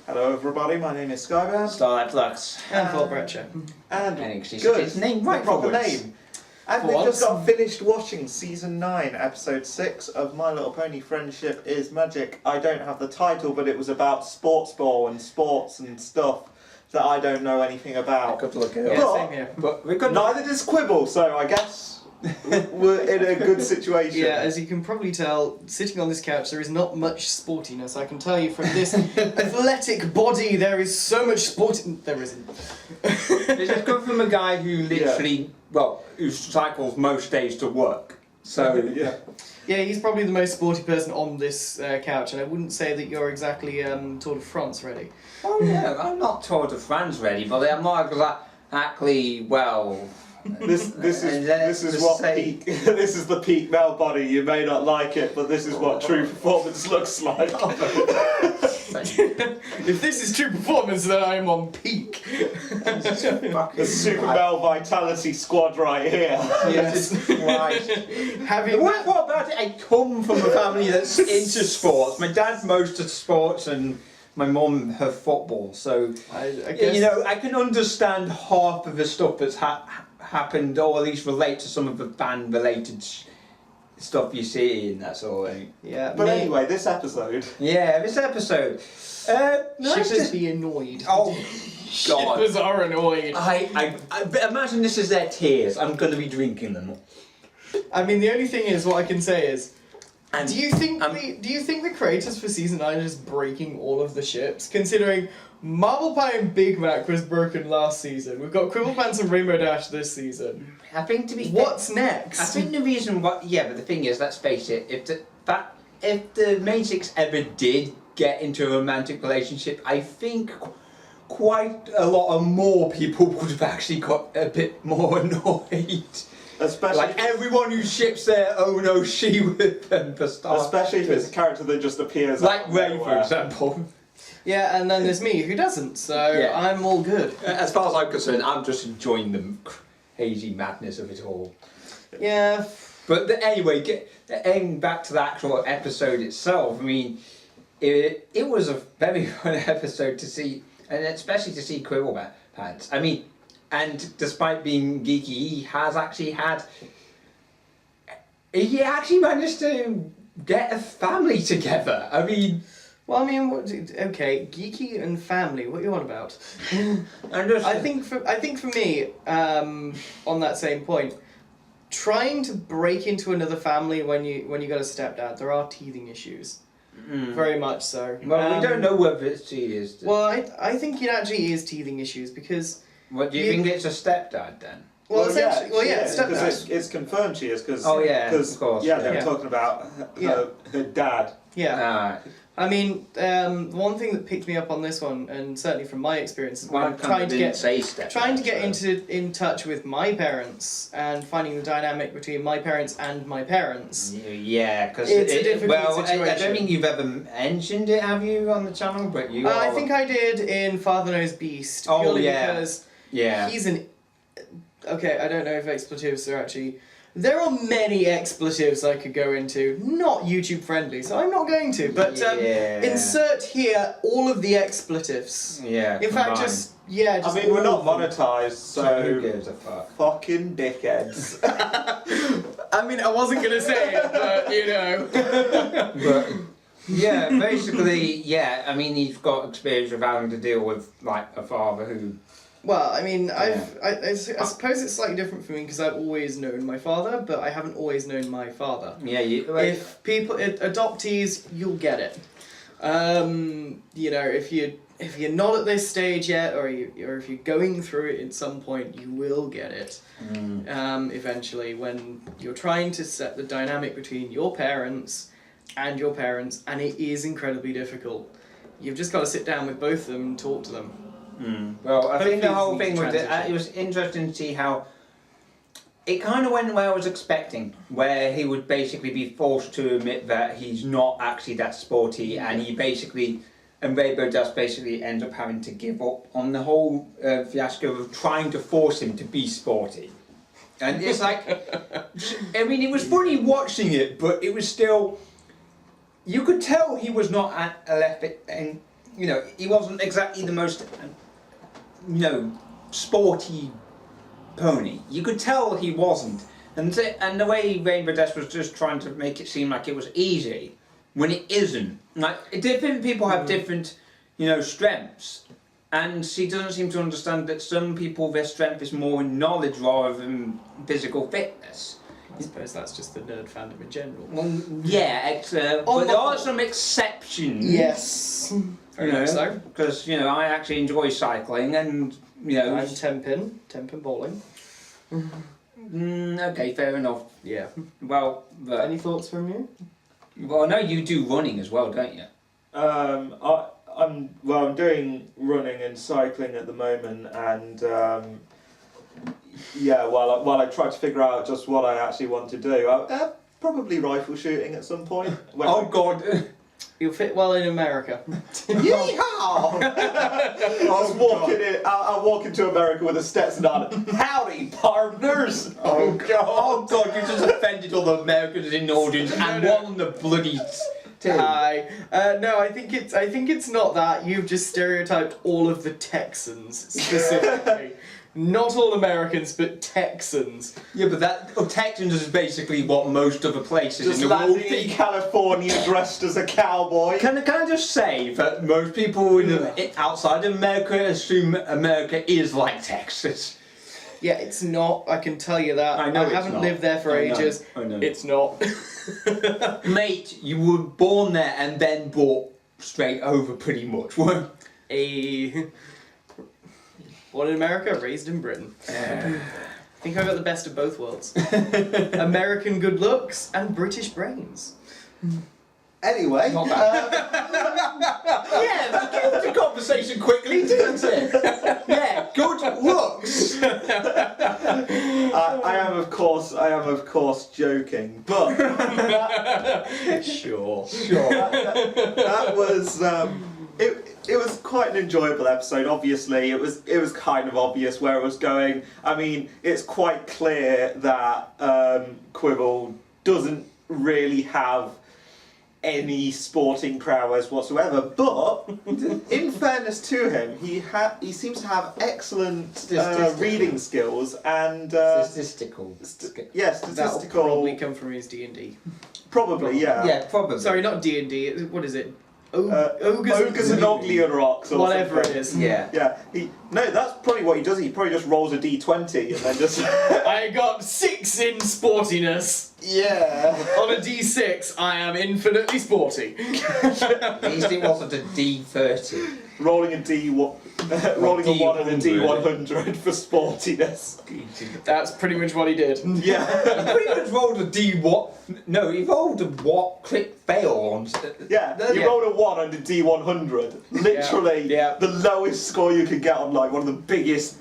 Hello everybody, my name is Skybound. Starlight Flux. And Paul Bretcher. And good. His name right proper forwards. name. And we've just got finished watching Season 9, Episode 6 of My Little Pony Friendship is Magic. I don't have the title, but it was about sports ball and sports and stuff that I don't know anything about. I could look it up. Yeah, same here. But we could neither does Quibble, so I guess we're in a good situation. Yeah, as you can probably tell, sitting on this couch there is not much sportiness. I can tell you from this athletic body there is so much there isn't. This is coming from a guy who literally, who cycles most days to work. So Yeah, he's probably the most sporty person on this couch, and I wouldn't say that you're exactly Tour de France ready. Oh yeah, I'm not Tour de France ready, but I'm not exactly This is what peak. This is the peak male body. You may not like it, but this is what true performance looks like. If this is true performance, then I am on peak. The super male vitality squad right here. Yes. What about it? I come from a family that's into sports. My dad's most of sports, and my mum her football. So I guess, I can understand half of the stuff that's happened, or at least relate to some of the band-related stuff you see in that sort of thing. Yeah. But anyway, this episode. Yeah, this episode. Shippers be annoyed. Oh, God. Shippers are annoyed. I imagine this is their tears. I'm going to be drinking them. I mean, the only thing is, what I can say is, And do you think the creators for season 9 are just breaking all of the ships? Considering Marble Pie and Big Mac was broken last season, we've got Quibble Pants and Rainbow Dash this season. I think what's next? I think the reason but the thing is, let's face it, if the main six ever did get into a romantic relationship, I think quite a lot of more people would have actually got a bit more annoyed. Especially like everyone who ships their oh no she with them for starters. Especially if it's a character that just appears like Ray, for example. Yeah, and then there's me who doesn't, so I'm all good. As far as I'm concerned, I'm just enjoying the hazy madness of it all. Yeah. But anyway, getting back to the actual episode itself, I mean, it was a very fun episode to see, and especially to see Quibble Pants. I mean, and despite being geeky, he actually managed to get a family together. I mean... Well, I mean, okay, geeky and family. What are you on about? I think for me, on that same point, trying to break into another family when you got a stepdad, there are teething issues. Very much so. Well, we don't know whether it's teething. Well, I think it actually is teething issues because. What do you think it's a stepdad then? Well, essentially, because it's confirmed she is because. Oh yeah, of course. Yeah, they were talking about her dad. Yeah. I mean, one thing that picked me up on this one, and certainly from my experience, is when I'm trying to get in touch with my parents and finding the dynamic between my parents and my parents. Yeah, because it's a difficult situation. I don't think you've ever mentioned it, have you, on the channel? But you. I think I did in Father Knows Beast. Oh purely yeah. Because he's an. Okay, I don't know if expletives are actually. There are many expletives I could go into, not YouTube friendly, so I'm not going to. But insert here all of the expletives. Yeah. In fact, just I mean, we're not monetized, so who gives a fuck? Fucking dickheads. I mean, I wasn't gonna say it, but you know. But yeah, basically, I mean, he's got experience of having to deal with like a father who. Well, I mean, I suppose it's slightly different for me because I've always known my father, but I haven't always known my father. Yeah, if adoptees, you'll get it. If you're not at this stage yet, or if you're going through it at some point, you will get it. Eventually, when you're trying to set the dynamic between your parents, and it is incredibly difficult. You've just got to sit down with both of them and talk to them. Well, I think the whole thing with it was interesting to see how it kind of went where I was expecting, where he would basically be forced to admit that he's not actually that sporty, and Rainbow Dash basically ends up having to give up on the whole fiasco of trying to force him to be sporty. And it's like, I mean, it was funny watching it, but it was still, you could tell he was not athletic you know, he wasn't exactly the most, you know, sporty pony. You could tell he wasn't. And the way Rainbow Dash was just trying to make it seem like it was easy, when it isn't. Like, different people have different, you know, strengths. And she doesn't seem to understand that some people, their strength is more in knowledge rather than physical fitness. I suppose that's just the nerd fandom in general. Well, yeah, but there are some exceptions. Yes. Very much so. Because, you know, I actually enjoy cycling and, you know... I'm 10-pin bowling. Okay, fair enough. Yeah. Well, Any thoughts from you? Well, I know you do running as well, don't you? I'm doing running and cycling at the moment, and yeah, while I try to figure out just what I actually want to do, probably rifle shooting at some point. Oh God! You'll fit well in America. Yeehaw! I'll walk into America with a Stetson on. Howdy, partners! Oh God! Oh God! You just offended all the Americans in the audience and one of the bloody. Hi. No, I think it's not that. You've just stereotyped all of the Texans specifically. Not all Americans, but Texans. Yeah, but Texans is basically what most other places just in the world landing in California dressed as a cowboy. Can I just say that most people outside of America assume America is like Texas? Yeah, it's not. I can tell you that. I know I haven't lived there for ages. I know. It's not. Mate, you were born there and then brought straight over pretty much, weren't you? Born in America, raised in Britain. I think I got the best of both worlds. American good looks and British brains. Anyway, not bad. Yeah, that gave the conversation quickly, didn't it? Yeah, good looks. I am of course joking, but sure. That was it was quite an enjoyable episode. Obviously, it was kind of obvious where it was going. I mean, it's quite clear that Quibble doesn't really have any sporting prowess whatsoever, but in fairness to him, he seems to have excellent reading skills and statistical. Statistical. That'll probably come from his D&D. Probably, yeah. Yeah, probably. Sorry, not D&D. What is it? Ogres and Oglian Rocks, or whatever something. it is. Yeah. Yeah. No, that's probably what he does. He probably just rolls a d20 and then just. I got 6 in sportiness. Yeah. On a d6, I am infinitely sporty. At least it wasn't a D30. Rolling a D1. Rolling a 1 and a D100 for sportiness. That's pretty much what he did. Yeah. He pretty much rolled a D1. No, he rolled a what? Crit fail on. Yeah, you rolled a 1 and a D100. Literally, the lowest score you could get on like one of the biggest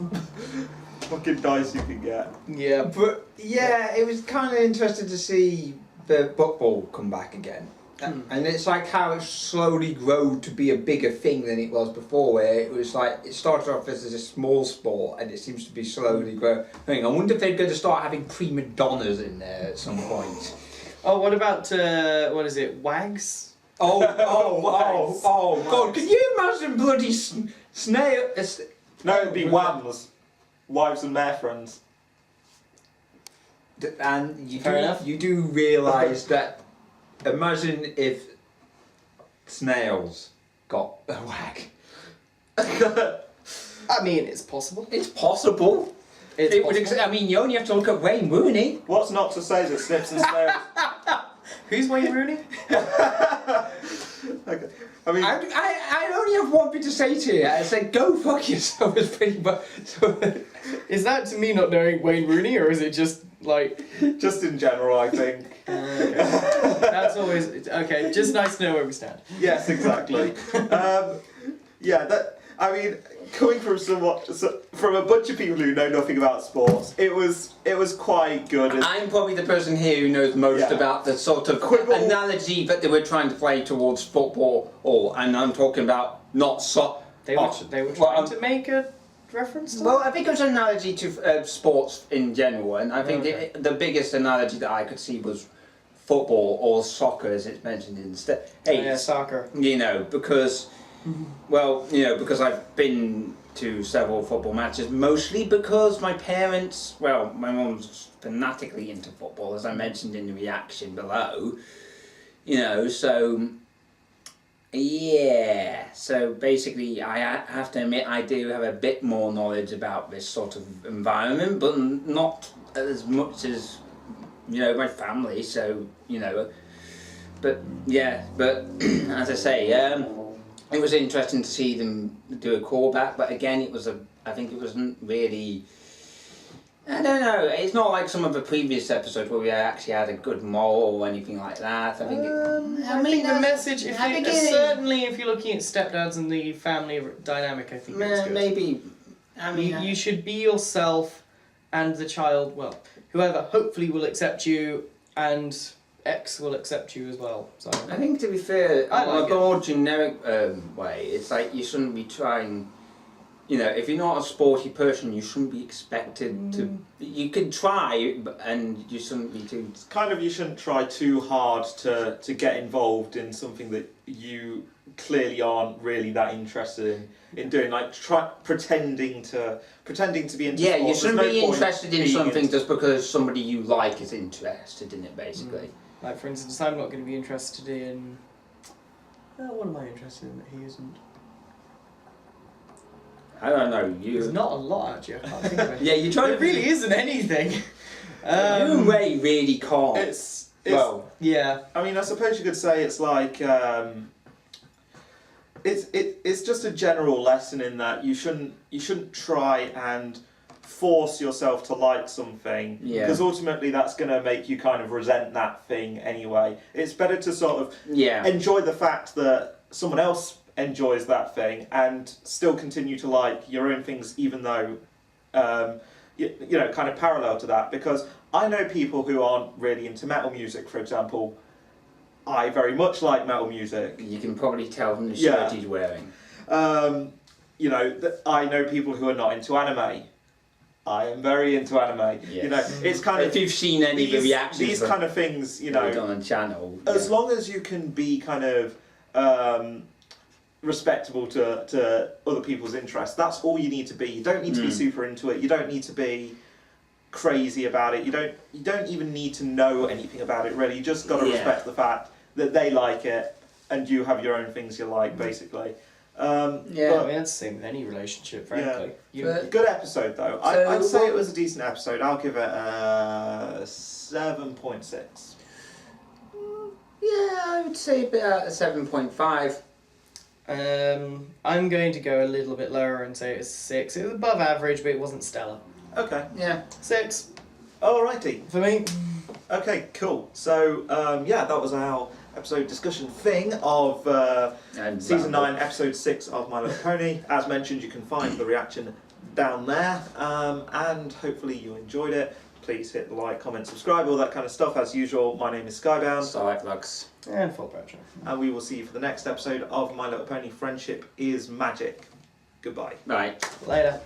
fucking dice you could get. Yeah. But yeah, it was kind of interesting to see the football come back again. And it's like how it slowly grew to be a bigger thing than it was before, where it was like, it started off as a small sport and it seems to be slowly growing. I wonder if they're going to start having prima donnas in there at some point. Oh, what about, what is it, Wags? Oh, God, can you imagine bloody snail... No, it'd be WAMs. Wives and Marefriends. And you do realise that, imagine if snails got a wag. I mean, it's possible. It's possible. I mean, you only have to look at Wayne Rooney. What's not to say that Snips and Snails... Who's Wayne Rooney? Okay. I mean... I only have one thing to say to you. I said, go fuck yourself. It's pretty much... Is that to me not knowing Wayne Rooney, or is it just, like... Just in general, I think. Okay. That's always... Okay, just nice to know where we stand. Yes, exactly. I mean, coming from from a bunch of people who know nothing about sports, it was quite good. I'm probably the person here who knows most about the sort of analogy that they were trying to play towards football, and I'm talking about not soccer. They were trying to make a reference to Well, I think it was an analogy to sports in general, and I think the biggest analogy that I could see was football or soccer, as it's mentioned instead. Yeah, soccer. You know, because well, because I've been to several football matches, mostly because my parents, well, my mum's fanatically into football, as I mentioned in the reaction below, so, yeah, so basically I have to admit I do have a bit more knowledge about this sort of environment, but not as much as, my family, so, but, yeah, but, as I say, it was interesting to see them do a callback, but again, I think it wasn't really, I don't know, it's not like some of the previous episodes where we actually had a good moral or anything like that. I think the message, certainly if you're looking at stepdads and the family dynamic, I think it's good. Maybe, you should be yourself, and the child, well, whoever hopefully will accept you, and X will accept you as well. So I think, to be fair, on a like more generic way, it's like you shouldn't be trying, if you're not a sporty person, you shouldn't be expected to, you can try, and you shouldn't be too... It's kind of, you shouldn't try too hard to get involved in something that you clearly aren't really that interested in doing, like pretending to be into Yeah, sport. you shouldn't be interested in something just because somebody you like is interested in it, basically. Like, for instance, I'm not going to be interested in... what am I interested in that he isn't? I don't know, There's not a lot, actually. I can't think of it. Yeah, you try. There really isn't anything. You and Ray really can't. It's well, yeah. I mean, I suppose you could say it's like it's just a general lesson in that you shouldn't try and force yourself to like something, because ultimately that's going to make you kind of resent that thing anyway. It's better to sort of enjoy the fact that someone else enjoys that thing and still continue to like your own things, even though kind of parallel to that. Because I know people who aren't really into metal music, for example. I very much like metal music. You can probably tell from the shirt he's wearing. I know people who are not into anime. I am very into anime. Yes. It's kind of, if you've seen any of the reactions, these kind of things, on the channel. As long as you can be kind of respectable to other people's interests, that's all you need to be. You don't need to be super into it. You don't need to be crazy about it. You don't even need to know anything about it, really. You just got to respect the fact that they like it and you have your own things you like, basically. I mean, that's the same with any relationship, frankly. Good episode, though. I'd say it was a decent episode. I'll give it a 7.6. Yeah, I would say about a 7.5. I'm going to go a little bit lower and say it's 6. It was above average, but it wasn't stellar. Okay. Yeah. 6. Alrighty. For me. Okay, cool. So, that was our episode discussion thing of Season 9, Episode 6 of My Little Pony. As mentioned, you can find the reaction down there, and hopefully you enjoyed it. Please hit the like, comment, subscribe, all that kind of stuff. As usual, my name is Skybound. Starlightlux. And Full Pressure. And we will see you for the next episode of My Little Pony Friendship is Magic. Goodbye. Bye. Later.